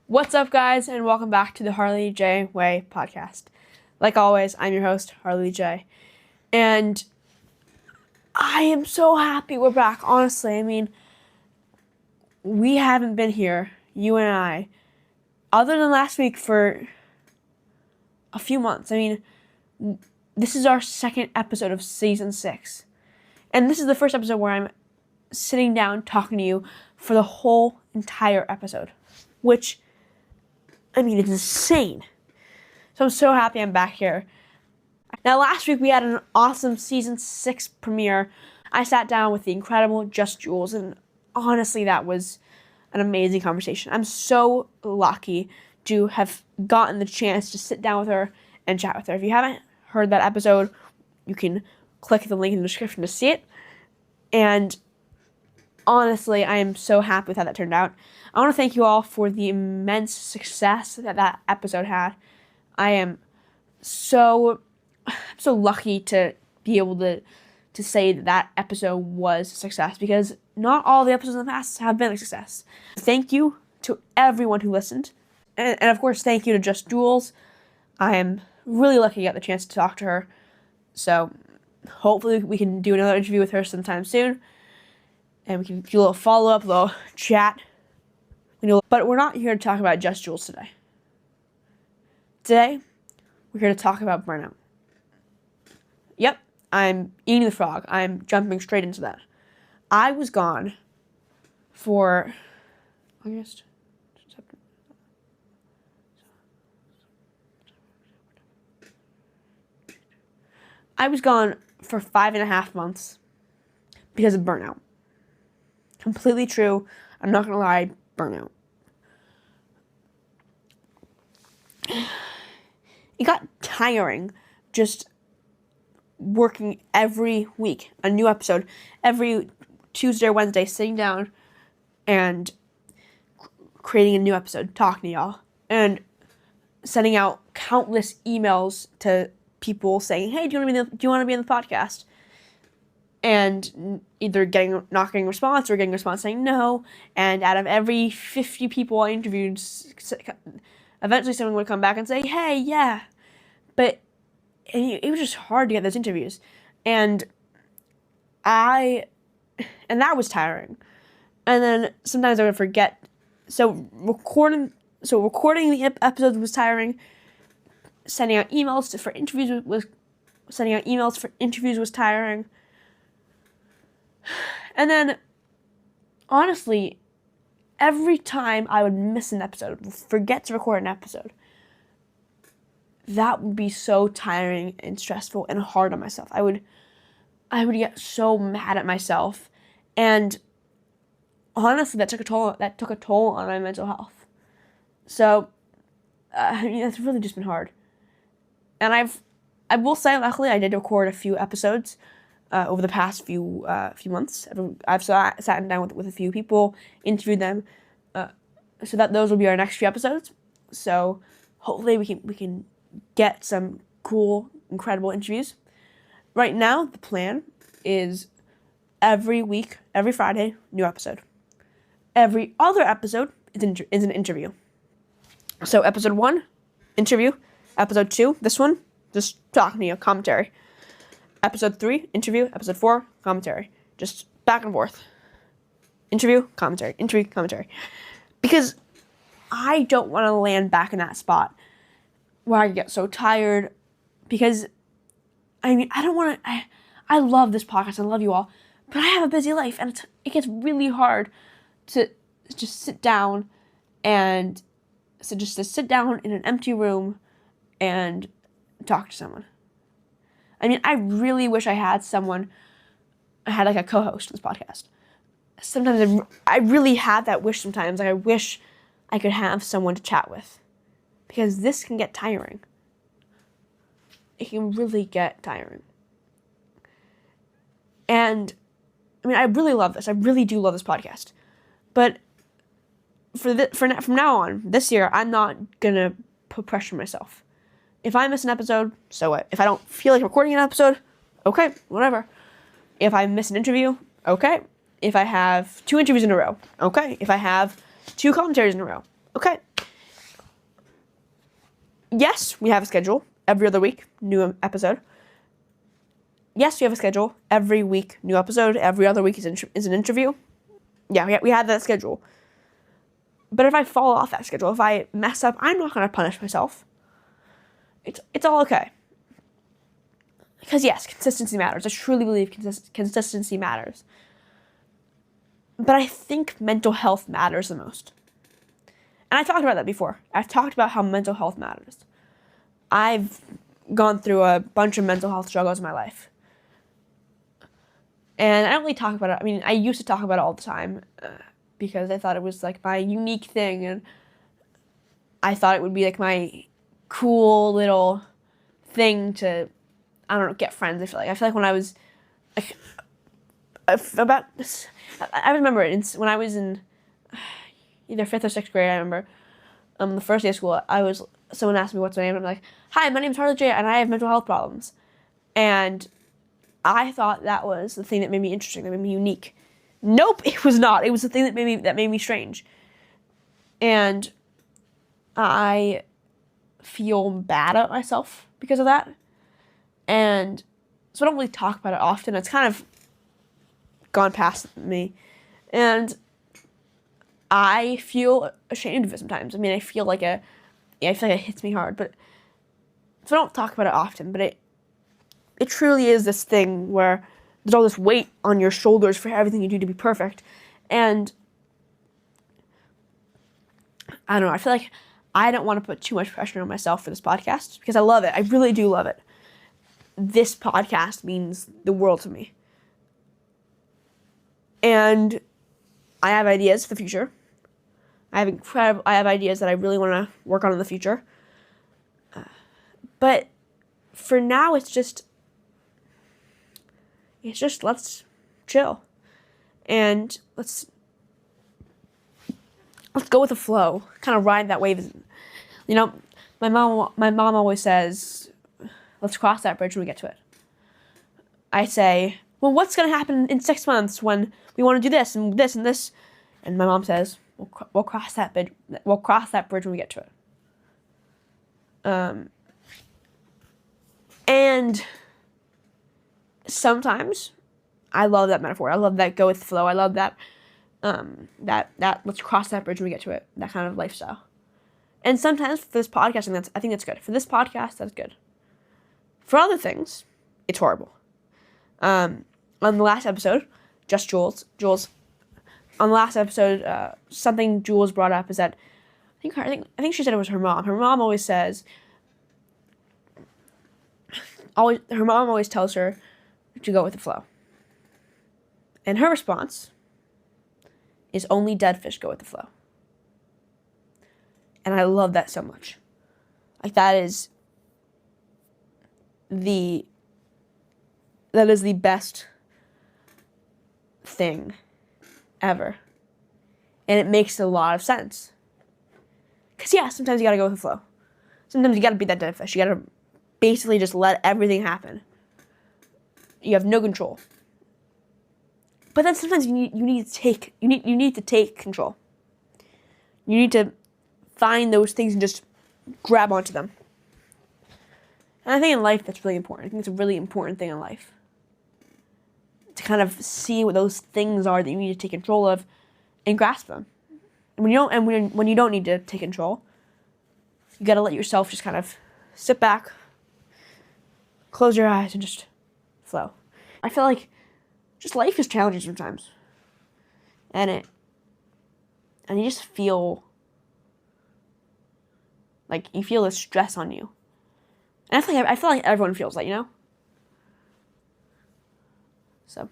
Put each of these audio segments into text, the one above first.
What's up, guys, and welcome back to the Harley Jay Way podcast. Like always, I'm your host, Harley Jay, and I am so happy we're back, honestly. I mean, we haven't been here, you and I, other than last week, for a few months. I mean, this is our second episode of Season 6, and this is the first episode where I'm sitting down talking to you for the whole entire episode, which, I mean, it's insane. So I'm so happy I'm back here. Now, last week we had an awesome Season 6 premiere. I sat down with the incredible Just Jules, and honestly, that was an amazing conversation. I'm so lucky to have gotten the chance to sit down with her and chat with her. If you haven't heard that episode, you can click the link in the description to see it. And honestly, I am so happy with how that turned out. I want to thank you all for the immense success that episode had. I am so lucky to be able to say that episode was a success, because not all the episodes in the past have been a success. Thank you to everyone who listened. And of course, thank you to Just Jules. I am really lucky to get the chance to talk to her. So hopefully we can do another interview with her sometime soon. And we can do a little follow-up, a little chat. But we're not here to talk about Just Jules today. Today, we're here to talk about Burnout. Yep, I'm eating the frog. I'm jumping straight into that. I was gone for August, September. I was gone for 5.5 months because of burnout. Completely true. I'm not gonna lie, burnout. It got tiring just working every week, a new episode, every Tuesday or Wednesday, sitting down and creating a new episode, talking to y'all, and sending out countless emails to people saying, "Hey, do you want to be in the podcast?" And either not getting a response or getting a response saying no. And out of every 50 people I interviewed, eventually someone would come back and say, "Hey, yeah." But it was just hard to get those interviews. And that was tiring. And then sometimes I would forget. So recording the episodes was tiring. Sending out emails for interviews was tiring. And then, honestly, every time I would miss an episode, forget to record an episode, that would be so tiring and stressful and hard on myself. I would get so mad at myself, and honestly, that took a toll on my mental health. So, that's really just been hard. And I will say, luckily, I did record a few episodes over the past few months. I've sat down with a few people, interviewed them, so that those will be our next few episodes. So hopefully we can get some cool, incredible interviews. Right now, the plan is every week, every Friday, new episode. Every other episode is an interview. So episode 1, interview. Episode 2, this one, just talking to you, commentary. Episode 3, interview. Episode 4, commentary. Just back and forth. Interview, commentary. Interview, commentary. Because I don't want to land back in that spot where I get so tired. Because, I mean, I don't want to... I love this podcast. I love you all. But I have a busy life. And it gets really hard to just sit down and... So just to sit down in an empty room and talk to someone. I mean, I really wish I had like a co-host in this podcast. Sometimes I really have that wish sometimes. Like, I wish I could have someone to chat with. Because this can get tiring. It can really get tiring. And, I mean, I really love this. I really do love this podcast. But from now on, this year, I'm not going to put pressure on myself. If I miss an episode, so what? If I don't feel like recording an episode, okay, whatever. If I miss an interview, okay. If I have 2 interviews in a row, okay. If I have 2 commentaries in a row, okay. Yes, we have a schedule. Every other week, new episode. Yes, we have a schedule. Every week, new episode. Every other week is an interview. Yeah, we have that schedule. But if I fall off that schedule, if I mess up, I'm not going to punish myself. It's all okay. Because yes, consistency matters. I truly believe consistency matters. But I think mental health matters the most. And I talked about that before. I've talked about how mental health matters. I've gone through a bunch of mental health struggles in my life. And I don't really talk about it. I mean, I used to talk about it all the time because I thought it was like my unique thing. And I thought it would be like my cool little thing to, I don't know, get friends. I feel like when I was like, I remember it when I was in either 5th or 6th grade. I remember the first day of school, someone asked me what's my name, and I'm like, hi, my name's Harley Jay, and I have mental health problems. And I thought that was the thing that made me interesting, that made me unique. Nope, it was not. It was the thing that made me strange. And I feel bad at myself because of that. And so I don't really talk about it often. It's kind of gone past me. And I feel ashamed of it sometimes. I mean, I feel like it hits me hard, but so I don't talk about it often, but it truly is this thing where there's all this weight on your shoulders for everything you do to be perfect. And I don't know, I feel like I don't want to put too much pressure on myself for this podcast because I love it. I really do love it. This podcast means the world to me. And I have ideas for the future. I have ideas that I really want to work on in the future. But for now, it's just let's chill. And let's go with the flow. Kind of ride that wave. You know, my mom always says, let's cross that bridge when we get to it. I say, well, what's going to happen in 6 months when we want to do this and this and this? And my mom says, we'll cross that bridge. We'll cross that bridge when we get to it. And sometimes I love that metaphor. I love that go with the flow. I love that that let's cross that bridge when we get to it. That kind of lifestyle. And sometimes for this podcast, I think that's good. For this podcast, that's good. For other things, it's horrible. On the last episode, just Jules. On the last episode, something Jules brought up is that I think she said it was her mom. Her mom always says, her mom always tells her to go with the flow. And her response is only dead fish go with the flow. And I love that so much. Like that is the best thing ever. And it makes a lot of sense. Because yeah, sometimes you gotta go with the flow. Sometimes you gotta be that dead fish. You gotta basically just let everything happen. You have no control. But then sometimes you need to take control. You need to find those things and just grab onto them. And I think in life that's really important. I think it's a really important thing in life. To kind of see what those things are that you need to take control of and grasp them. And when you don't need to take control, you gotta let yourself just kind of sit back, close your eyes, and just flow. I feel like just life is challenging sometimes. And you just feel like you feel the stress on you. And I feel like everyone feels that, you know? So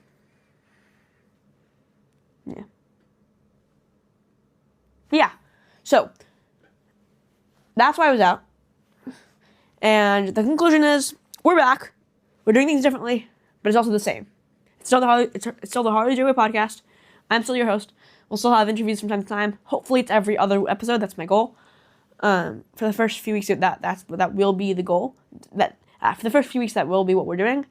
yeah. So that's why I was out. And the conclusion is we're back. We're doing things differently, but it's also the same. It's still the Harley Jay podcast. I'm still your host. We'll still have interviews from time to time. Hopefully it's every other episode. That's my goal. For the first few weeks, that will be the goal. For the first few weeks, that will be what we're doing.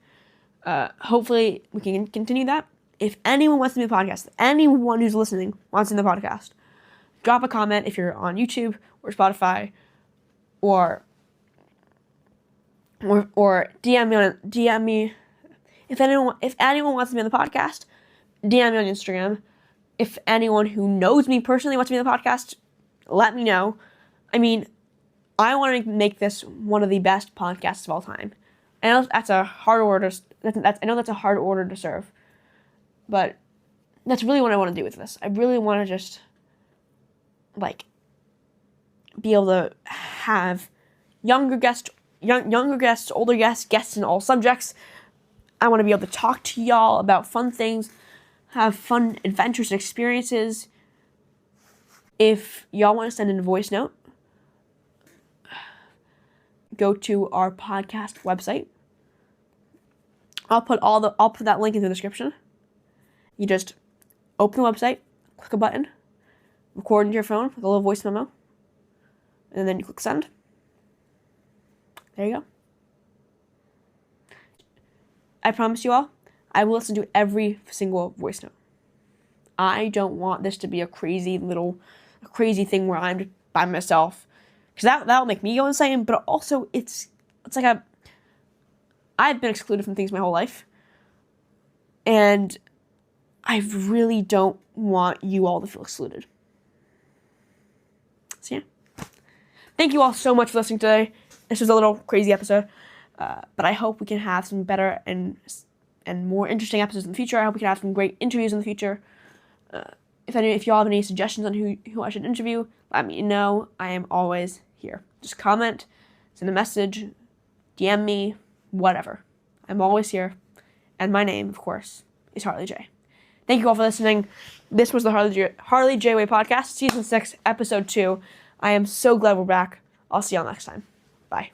Hopefully we can continue that. If anyone wants to do the podcast, anyone who's listening wants to do the podcast, drop a comment if you're on YouTube or Spotify or or DM me if anyone wants to be on the podcast. DM me on Instagram. If anyone who knows me personally wants to be on the podcast, let me know. I mean, I want to make this one of the best podcasts of all time. I know that's a hard order. I know that's a hard order to serve, but that's really what I want to do with this. I really want to just be able to have younger guests, older guests in all subjects. I want to be able to talk to y'all about fun things, have fun adventures and experiences. If y'all want to send in a voice note, go to our podcast website. I'll put that link in the description. You just open the website, click a button, record into your phone with a little voice memo, and then you click send. There you go. I promise you all, I will listen to every single voice note. I don't want this to be a crazy thing where I'm by myself, because that'll make me go insane. But also, it's like I've been excluded from things my whole life, and I really don't want you all to feel excluded. So yeah, thank you all so much for listening today. This was a little crazy episode, but I hope we can have some better and more interesting episodes in the future. I hope we can have some great interviews in the future. If y'all have any suggestions on who I should interview, let me know. I am always here. Just comment, send a message, DM me, whatever. I'm always here. And my name, of course, is Harley Jay. Thank you all for listening. This was the Harley Jay Way Podcast, Season 6, Episode 2. I am so glad we're back. I'll see y'all next time. Bye.